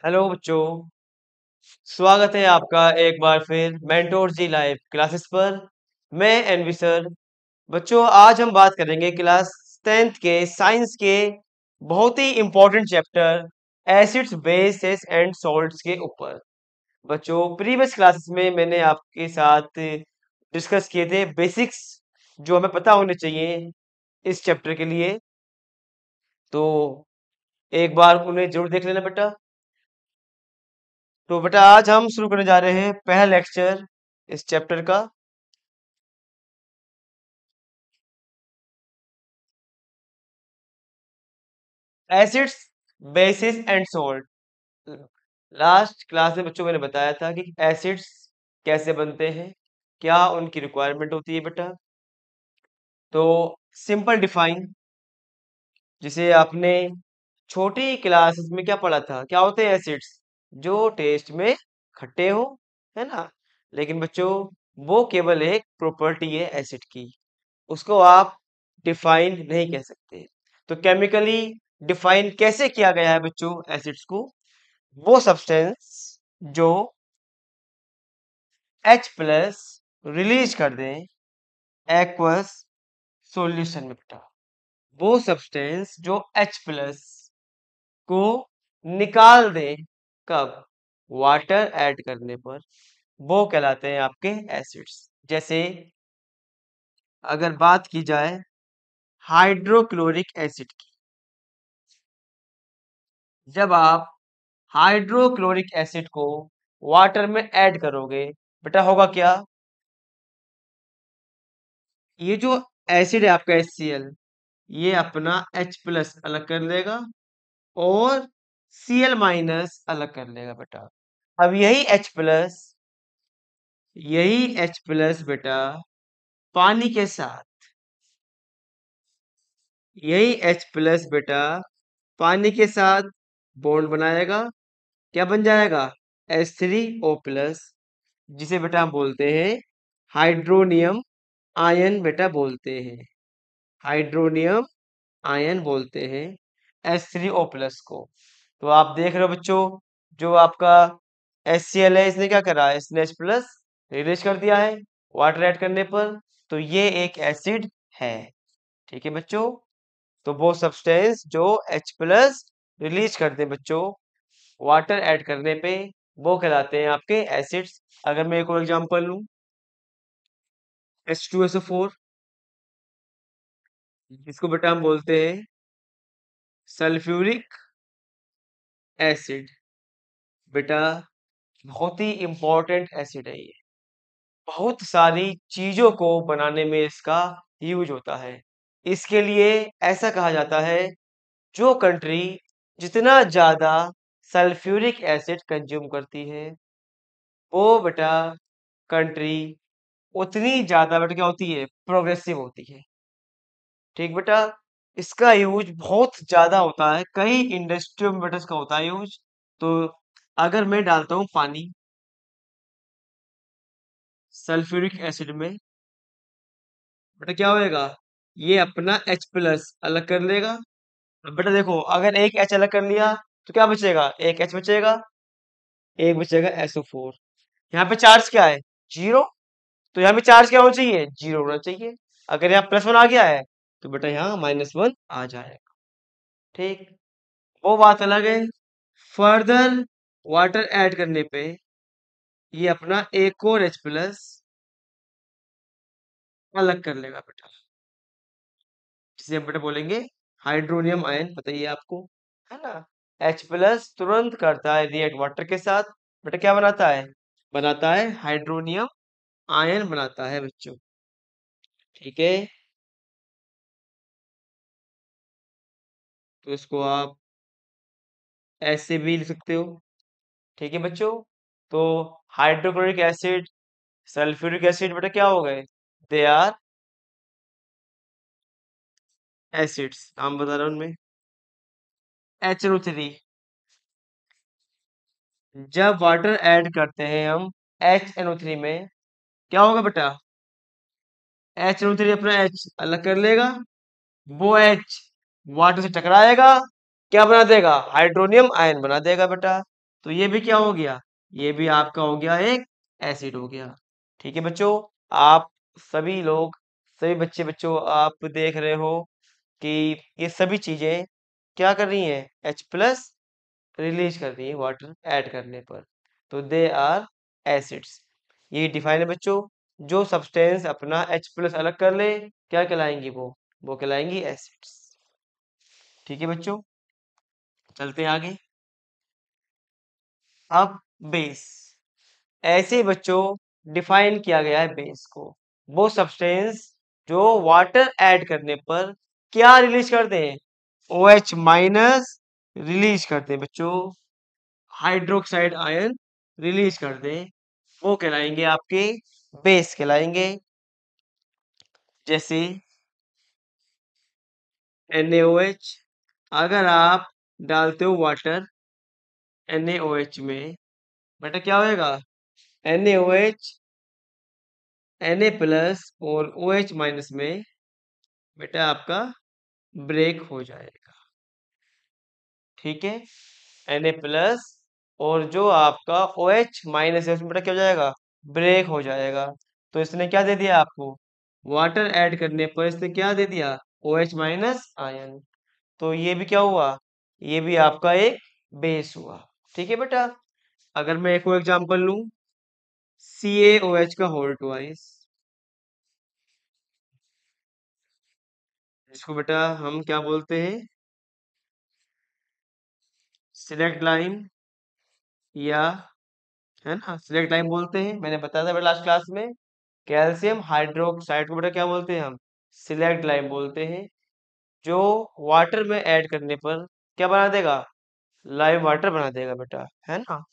Hello बच्चों। स्वागत है आपका एक बार फिर मेंटोर जी लाइव क्लासेस पर। मैं एनवी सर। बच्चों, आज हम बात करेंगे क्लास 10th के साइंस के बहुत ही important chapter acids bases and salts के ऊपर। बच्चों, प्रीवियस क्लासेस में मैंने आपके साथ डिस्कस किए थे बेसिक्स जो हमें पता होने चाहिए इस चैप्टर के लिए। तो एक बार उन्हें जरूर देख लेना बेटा। तो बेटा, आज हम शुरू करने जा रहे हैं पहला लेक्चर इस चैप्टर का। Acids bases and salt. Last class में बच्चों मैंने बताया था कि एसिड्स कैसे बनते हैं, क्या उनकी रिक्वायरमेंट होती है बेटा। तो सिंपल डिफाइन, जिसे आपने छोटी क्लासेस में क्या पढ़ा था, क्या होते हैं एसिड्स? जो टेस्ट में खट्टे हो, है ना। लेकिन बच्चों, वो केवल एक प्रॉपर्टी है एसिड की, उसको आप डिफाइन नहीं कह सकते। तो केमिकली डिफाइन कैसे किया गया है बच्चों एसिड्स को? वो सब्सटेंस जो H प्लस रिलीज कर दें एक्वस सॉल्यूशन में बेटा। वो सब्सटेंस जो H प्लस को निकाल दें, कब? वाटर ऐड करने पर, वो कहलाते हैं आपके एसिड्स। जैसे अगर बात की जाए हाइड्रोक्लोरिक एसिड की, जब आप हाइड्रोक्लोरिक एसिड को वाटर में ऐड करोगे बेटा, होगा क्या? ये जो एसिड है आपका HCl, ये अपना H प्लस अलग कर लेगा और Cl माइनस अलग कर लेगा बेटा। अब यही H प्लस बेटा पानी के साथ, यही H प्लस बेटा पानी के साथ बॉन्ड बनाएगा। क्या बन जाएगा? H3O प्लस, जिसे बेटा हम बोलते हैं हाइड्रोनियम आयन बेटा बोलते हैं। हाइड्रोनियम आयन बोलते हैं H3O प्लस को। तो आप देख रहे हो बच्चों, जो आपका HCl है, इसने क्या करा है? इसने H प्लस रिलीज कर दिया है वाटर ऐड करने पर। तो ये एक एसिड है। ठीक है बच्चों। तो वो सब्सटेंस जो H प्लस रिलीज कर दे बच्चों वाटर ऐड करने पे, वो कहलाते हैं आपके एसिड्स। अगर मैं एक और एग्जांपल लूं, H2SO4, जिसको बेटा हम बोलते हैं सल्फ्यूरिक एसिड बेटा, बहुत ही इंपॉर्टेंट एसिड है ये। बहुत सारी चीजों को बनाने में इसका यूज होता है। इसके लिए ऐसा कहा जाता है, जो कंट्री जितना ज्यादा सल्फ्यूरिक एसिड कंज्यूम करती है, वो बेटा कंट्री उतनी ज्यादा बेटा क्या होती है? प्रोग्रेसिव होती है। ठीक बेटा। इसका यूज बहुत ज्यादा होता है, कई इंडस्ट्रियों में बेटा इसका होता है यूज। तो अगर मैं डालता हूँ पानी सल्फ्यूरिक एसिड में, बेटा क्या होएगा? ये अपना H प्लस अलग कर लेगा। अब बेटा देखो, अगर एक H अलग कर लिया तो क्या बचेगा? एक H बचेगा, एक बचेगा SO4। यहाँ पे चार्ज क्या है? जीरो। तो यहाँ पे चार्ज क्या होना चाहिए? जीरो होना चाहिए। अगर यहाँ +1 आ गया है तो बेटा यहाँ -1 आ जाएगा। ठीक। वो बात अलग है। फर्दर वाटर ऐड करने पे ये अपना एक और H प्लस अलग कर लेगा बेटा, जिसे हम बेटा बोलेंगे हाइड्रोनियम आयन। बताइए आपको, है ना। H प्लस तुरंत करता है रिएक्ट वाटर के साथ, बेटा क्या बनाता है? बनाता है हाइड्रोनियम आयन बनाता है बच्चों। ठीक है। तो इसको आप ऐसे भी लिख सकते हो। ठीक है बच्चों। तो हाइड्रोक्लोरिक एसिड, सल्फ्यूरिक एसिड बेटा क्या हो गए? They are acids. हम बता रहे हैं उनमें HNO3, जब वाटर ऐड करते हैं हम HNO3 में, क्या होगा बेटा? HNO3 अपना H अलग कर लेगा, वो H वाटर से टकराएगा, क्या बना देगा? हाइड्रोनियम आयन बना देगा बेटा। तो ये भी क्या हो गया, ये भी आपका हो गया एक एसिड हो गया। ठीक है बच्चों, आप सभी लोग, सभी बच्चे बच्चों आप देख रहे हो कि ये सभी चीजें क्या कर रही हैं, H+ रिलीज कर रही है वाटर ऐड करने पर, तो दे आर एसिड्स। ये डिफाइन है बच्चों, जो सब्सटेंस अपना H+ अलग कर ले क्या कहलाएंगी, वो कहलाएंगी एसिड्स। ठीक है बच्चों, चलते हैं आगे। अब बेस, ऐसे बच्चों डिफाइन किया गया है बेस को, वो सब्सटेंस जो वाटर ऐड करने पर क्या रिलीज करते हैं, OH- रिलीज करते हैं बच्चों, हाइड्रोक्साइड आयन रिलीज करते हैं, वो कहलाएंगे आपके बेस कहलाएंगे। जैसे NaOH, अगर आप डालते हो वाटर NaOH में, बेटा क्या होएगा, NaOH Na+ और OH- में बेटा आपका ब्रेक हो जाएगा। ठीक है, Na+ और जो आपका OH- है उसमें बेटा क्या हो जाएगा, ब्रेक हो जाएगा। तो इसने क्या दे दिया आपको, वाटर ऐड करने पर इसने क्या दे दिया, OH- आयन। तो ये भी क्या हुआ, ये भी आपका एक बेस हुआ। ठीक है बेटा, अगर मैं एक और एग्जांपल लूं, CaOH का होल ट्वाइस, इसको बेटा हम क्या बोलते हैं, सिलेक्ट लाइम, या है ना, सिलेक्ट लाइम बोलते हैं। मैंने बताया था बेटा लास्ट क्लास में, कैल्शियम हाइड्रोक्साइड को बेटा क्या बोलते हैं हम, सिलेक्ट लाइम बोलते हैं, जो वाटर में ऐड करने पर क्या बना देगा, लाइम वाटर बना देगा बेटा, है ना।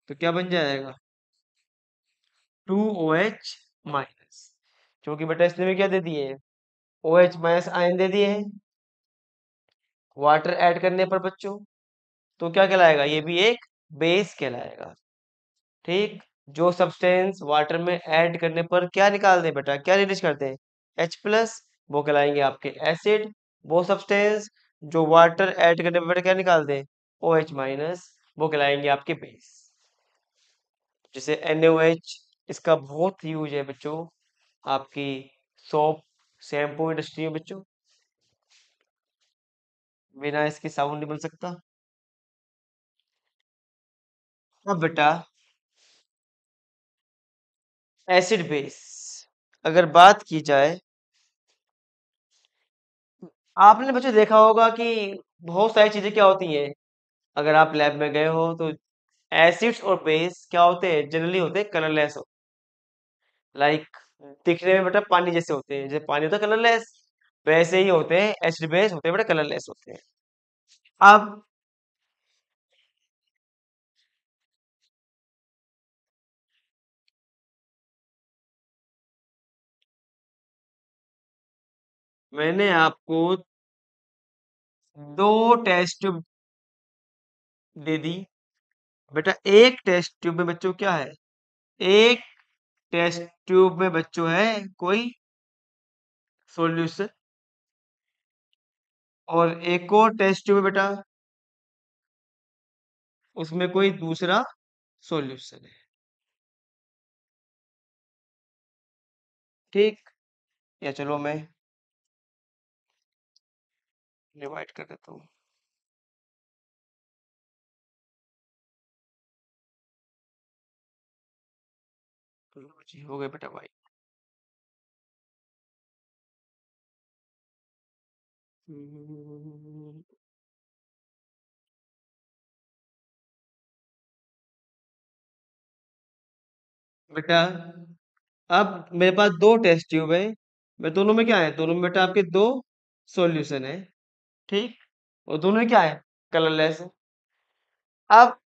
तो क्या बन जाएगा, 2OH-, क्योंकि बेटा इसने भी क्या दे दिए, OH- आयन दे दिए हैं वाटर ऐड करने पर बच्चों, तो क्या कहलाएगा, ये भी एक बेस कहलाएगा। ठीक, जो सब्सटेंस वाटर में ऐड करने पर क्या निकाल दे बेटा, क्या रिलीज करते हैं, H+, वो कहलाएंगे आपके एसिड। वो सब्सटेंस जो वाटर ऐड करने पर बेटा क्या निकाल दे, OH-, वो कहलाएंगे आपके बेस। जैसे NaOH, इसका बहुत यूज है बच्चों आपकी सोप शैम्पू इंडस्ट्री में बच्चों, बिना इसके साबुन नहीं बन सकता। अब बेटा एसिड बेस, अगर बात की जाए, आपने बच्चों देखा होगा कि बहुत सारी चीजें क्या होती हैं, अगर आप लैब में गए हो तो एसिड्स और बेस क्या होते हैं, जनरली होते हैं कलरलेस, लाइक दिखने में बेटा पानी जैसे होते हैं, जैसे पानी होता है कलरलेस, वैसे ही होते हैं एसिड बेस, होते हैं बेटा कलरलेस होते हैं। अब मैंने आपको दो टेस्ट ट्यूब दे दी बेटा, एक टेस्ट ट्यूब में बच्चों क्या है, एक टेस्ट ट्यूब में बच्चों है कोई सॉल्यूशन, और एक और टेस्ट ट्यूब में बेटा उसमें कोई दूसरा सॉल्यूशन है। ठीक, या चलो मैं डिवाइड कर देता हूँ। लो जी, हो गए बेटा भाई। बेटा अब मेरे पास दो टेस्ट ट्यूब है, मैं दोनों में क्या है, दोनों में बेटा आपके दो सॉल्यूशन है। ठीक, और दोनों में क्या है, कलरलेस है। अब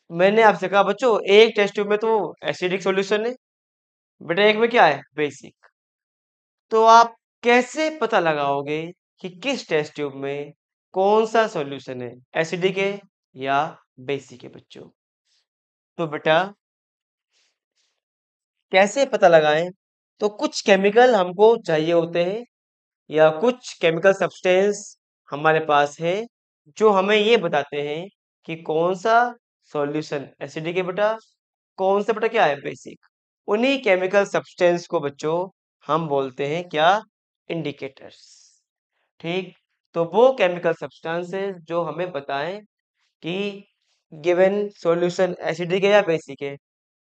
मैंने आपसे कहा बच्चों एक टेस्ट ट्यूब में तो एसिडिक सॉल्यूशन है, बेटा एक में क्या है, बेसिक। तो आप कैसे पता लगाओगे कि किस टेस्ट ट्यूब में कौन सा सॉल्यूशन है, एसिडिक है या बेसिक है बच्चों। तो बेटा कैसे पता लगाएं, तो कुछ केमिकल हमको चाहिए होते हैं, या कुछ केमिकल सब्सटेंस हमारे पास है जो हमें ये बताते हैं कि कौन सा सॉल्यूशन एसिडिक है बेटा, कौन सा बेटा क्या है बेसिक। उन्हीं केमिकल सब्सटेंस को बच्चों हम बोलते हैं क्या, इंडिकेटर्स। ठीक, तो वो केमिकल सब्सटेंसेस जो हमें बताएं कि गिवन सॉल्यूशन एसिडिक है या बेसिक है।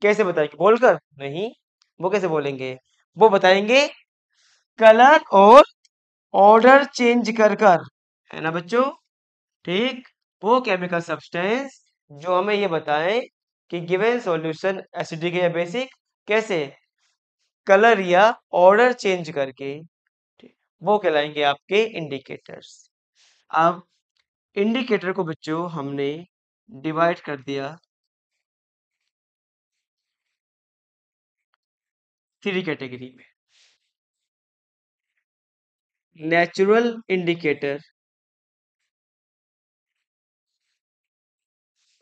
कैसे बताएंगे, बोलकर नहीं, वो कैसे बोलेंगे, वो बताएंगे कलर और ऑर्डर चेंज कर, है ना बच्चों। ठीक, वो केमिकल सब्सटेंस जो हमें ये बताएं कि गिवन सॉल्यूशन एसिडिक है या बेसिक, कैसे, कलर या ऑर्डर चेंज करके, ठीक, वो कहलाएंगे आपके इंडिकेटर्स। अब इंडिकेटर को बच्चों हमने डिवाइड कर दिया 3 कैटेगरी में। नेचुरल इंडिकेटर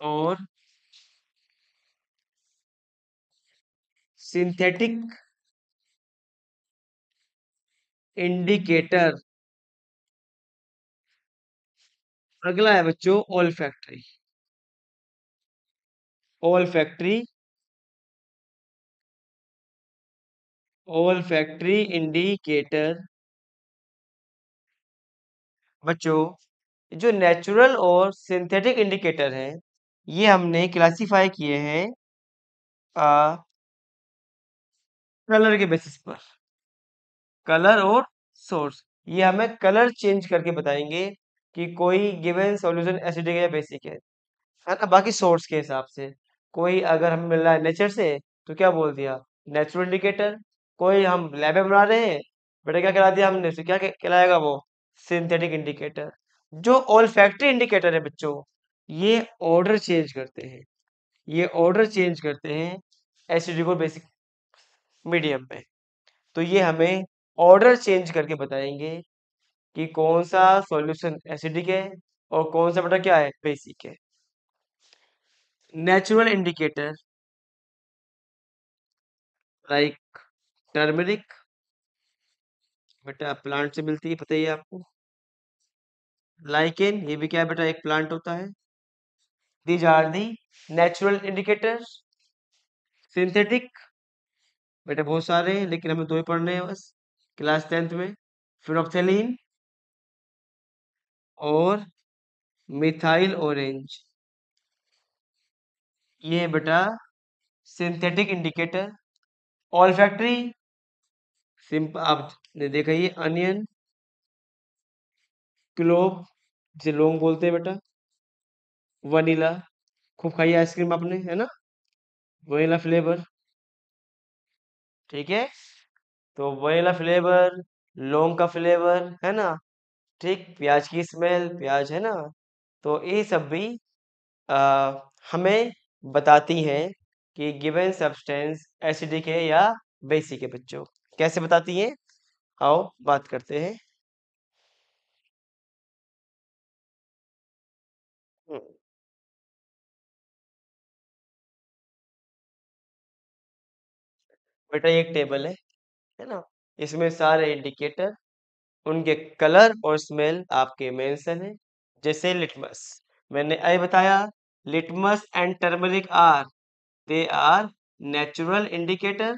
और सिंथेटिक इंडिकेटर। अगला है बच्चों all factory. All factory, all factory indicator. बच्चों जो नेचुरल और सिंथेटिक इंडिकेटर है, ये हमने क्लासिफाई किए हैं कलर के बेसिस पर, कलर और सोर्स। ये हमें कलर चेंज करके बताएंगे कि कोई गिवन सॉल्यूशन एसिडिक है या बेसिक है ना। बाकी सोर्स के हिसाब से, कोई अगर हमें मिल रहा है नेचर से तो क्या बोल दिया, नेचुरल इंडिकेटर। कोई हम लैब में बना रहे हैं, बेटा क्या करा दिया हमने, तो क्या कहलाएगा वो, सिंथेटिक इंडिकेटर। जो ऑल्फैक्टरी इंडिकेटर है बच्चों, ये ऑर्डर चेंज करते हैं, ये ऑर्डर चेंज करते हैं एसिडिक और बेसिक मीडियम में। तो ये हमें ऑर्डर चेंज करके बताएंगे कि कौन सा सॉल्यूशन एसिडिक है और कौन सा बेटा क्या है, बेसिक है। नेचुरल इंडिकेटर लाइक टर्मरिक, बेटा प्लांट से मिलती है, पता ही है आपको। लाइकेन, ये भी क्या है बेटा, एक प्लांट होता है। These are the natural indicators. Synthetic, बेटा बहुत सारे हैं लेकिन हमें 2 ही पढ़ने हैं बस क्लास 10th में। फिनोक्सेलिन और मिथाइल ऑरेंज, ये है बेटा सिंथेटिक इंडिकेटर। ऑल्फैक्टरी, सिंपल आपने देखा, ये अनियन, क्लोव, जिसे लौंग बोलते हैं बेटा। वनीला, खूब खाई आइसक्रीम आपने, है ना, वनीला फ्लेवर। ठीक है, तो वनीला फ्लेवर, लौंग का फ्लेवर, है ना। ठीक, प्याज की स्मेल, प्याज, है ना। तो ये सब भी आ, हमें बताती हैं कि गिवन सब्सटेंस एसिडिक है या बेसिक है बच्चों। कैसे बताती हैं, आओ बात करते हैं। हम्म, बेटा ये एक टेबल है ना, इसमें सारे इंडिकेटर, उनके कलर और स्मेल आपके मेंशन है। जैसे लिटमस, मैंने अभी बताया, litmus and turmeric are, they are natural indicator,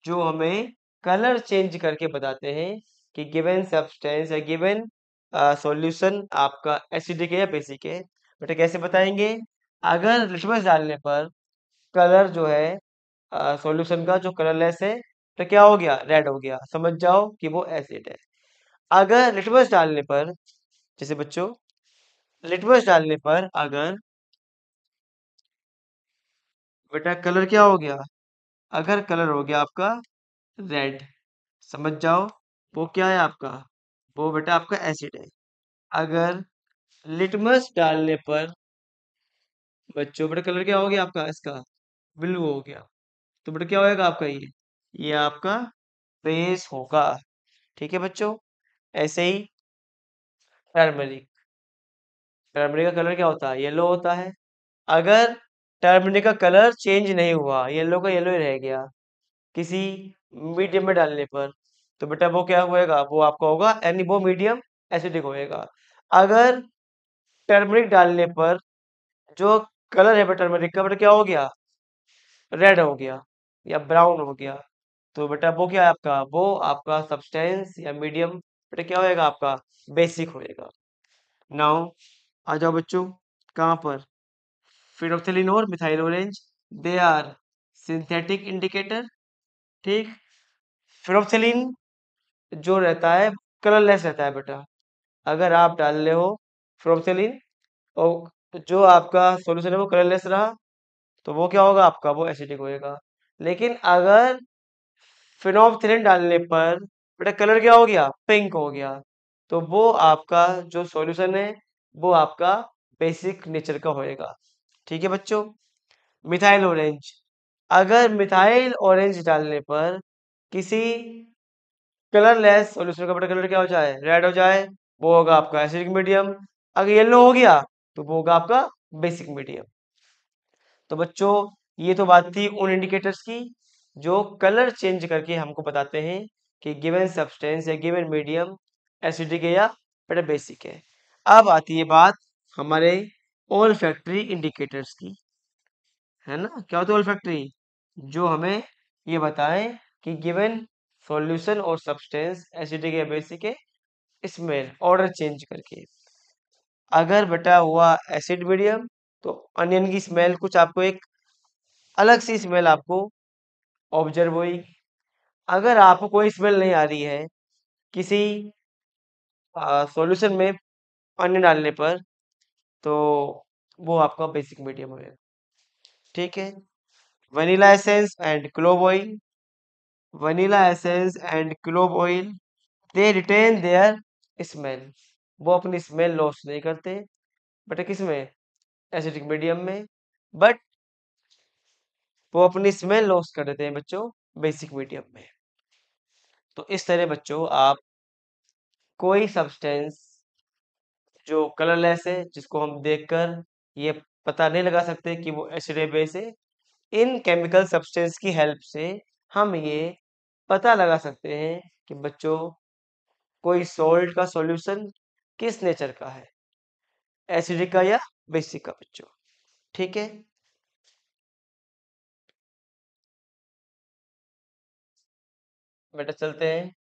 जो हमें कलर चेंज करके बताते हैं कि गिवन सब्सटेंस या गिवन सॉल्यूशन आपका एसिडिक है या बेसिक है। बेटा कैसे बताएंगे, अगर लिटमस डालने पर कलर जो है सॉल्यूशन का जो कलरलेस है, तो क्या हो गया, रेड हो गया, समझ जाओ कि वो एसिड है। अगर लिटमस डालने पर, जैसे बच्चों लिटमस डालने पर अगर बेटा कलर क्या हो गया, अगर कलर हो गया आपका रेड, समझ जाओ वो क्या है आपका, वो बेटा आपका एसिड है। अगर लिटमस डालने पर बच्चों बेटा कलर क्या हो गया आपका इसका, ब्लू हो गया, तो बेटा क्या होएगा आपका ये आपका बेस होगा। ठीक है बच्चों, ऐसे ही टर्मरिक, टर्मरिक का कलर क्या होता है, येलो होता है। अगर टर्मरिक का कलर चेंज नहीं हुआ, येलो का येलो ही रह गया, किसी मीडियम में डालने पर, तो बेटा वो क्या होएगा, वो आपका होगा, यानी वो मीडियम एसिडिक होएगा। अगर टर्मरिक डालने पर जो कलर है बेटा टर्मरिक का बेटा क्या हो गया, रेड हो गया या ब्राउन हो गया। तो बेटा वो क्या है आपका, वो आपका सब्सटेंस या मीडियम बेटा क्या होएगा आपका, बेसिक होएगा। नाउ आ जाओ बच्चों, कहाँ पर, फिनोक्सिलिन और methyl orange, they are synthetic indicator. ठीक, फिनोक्सिलिन जो रहता है कलरलेस रहता है बेटा। अगर आप डाल रहे हो फिनोक्सिलिन और जो आपका सॉल्यूशन है वो कलरलेस रहा, तो वो क्या होगा आपका, वो एसिडिक होएगा। लेकिन अगर फिनोल्फ्थालीन डालने पर बेटा कलर क्या हो गया, पिंक हो गया, तो वो आपका जो सॉल्यूशन है वो आपका बेसिक नेचर का होएगा। ठीक है बच्चों। मिथाइल ऑरेंज, अगर मिथाइल ऑरेंज डालने पर किसी कलरलेस सॉल्यूशन का बेटा कलर क्या हो जाए, रेड हो जाए, वो होगा आपका एसिडिक मीडियम। अगर येलो हो गया तो वो होगा आपका बेसिक मीडियम। तो बच्चों ये तो बात थी उन इंडिकेटर्स की जो कलर चेंज करके हमको बताते हैं कि गिवन सब्सटेंस या गिवन मीडियम एसिडिक है या बेटा बेसिक है। अब आती है बात हमारे ऑल फैक्ट्री इंडिकेटर्स की, है ना। क्या होता है ऑल फैक्ट्री, जो हमें ये बताएं कि गिवन सॉल्यूशन और सब्सटेंस एसिडिक या बेसिक है, स्मेल ऑर्डर चेंज करके। अगर बेटा हुआ एसिड मीडियम तो अनियन की स्मेल कुछ आपको एक अलग सी स्मेल आपको ऑब्जर्व हुई। अगर आपको कोई स्मेल नहीं आ रही है किसी सॉल्यूशन में पानी डालने पर, तो वो आपका बेसिक मीडियम होगा। ठीक है। Vanilla essence and clove oil, vanilla essence and clove oil they retain their smell, वो अपनी स्मेल लॉस नहीं करते बट किस में, एसिडिक मीडियम में, बट वो अपनी स्मेल लॉस कर देते हैं बच्चों बेसिक मीडियम में। तो इस तरह बच्चों आप कोई सब्सटेंस जो कलरलेस है जिसको हम देखकर ये पता नहीं लगा सकते कि वो एसिड है बेस है, इन केमिकल सब्सटेंस की हेल्प से हम ये पता लगा सकते हैं कि बच्चों कोई सॉल्ट का सॉल्यूशन किस नेचर का है, एसिडिक का या बेसिक का बच्चों। ठीक है। बेटा चलते हैं